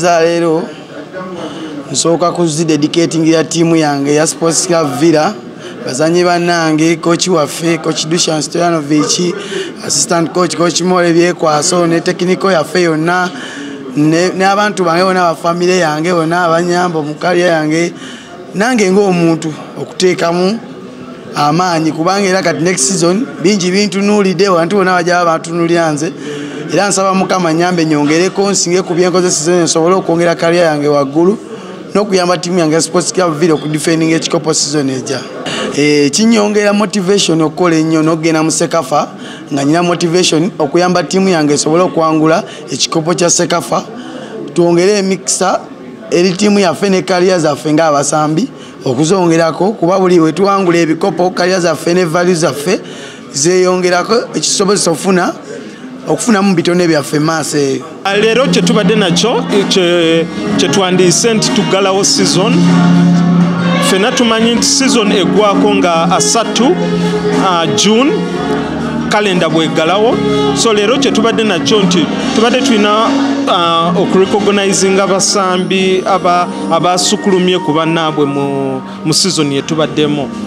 Leero nsooka kuzidedicatingira tiimu yange ya Sports Club Villa bazanyi bannange coach waffe coach Dusan Stojanovic assistant coach More Byekwaso ne technical yaffe yonna ne abantu bange bonna ba family yange bonna abanyamba mu career yange nange ng'omuntu okuteekamu amaanyi kubanga era kati next season bingi bintunuulidde abantu bonna bajja batunulira nze era nsaba Mukama nyambe nyongereko nsinge ku byenkoze season nsobole okwongera career yange waggulu n'okuyamba tiimu yange Sports Club Villa okudefending ekikopo season ejja. Kinyongera motivation okukola ennyo n'okugenda mu Sekafa nga nyina motivation okuyamba tiimu yange esobole okwangula ekikopo kya Sekafa tuongere emikisa eri tiimu yaffe ne career zaffe ng'abasambi okuzongerako kuba buli we tuwangula ebikopo career zaffe ne values zaffe zeeyongerako ekisobozesa okufunamu bitone byaffe maaso eyo. Leero kye tubadde nakyo kye twandiise nti tuggalawo season ffenna tumanyi nti season eggwako nga 3 June kalenda bweggalawo so leero kye tubadde nakyo nti tubadde tulina okurecognizinga abasambi abasukulumye ku bannaabwe mu season ye tubaddemu.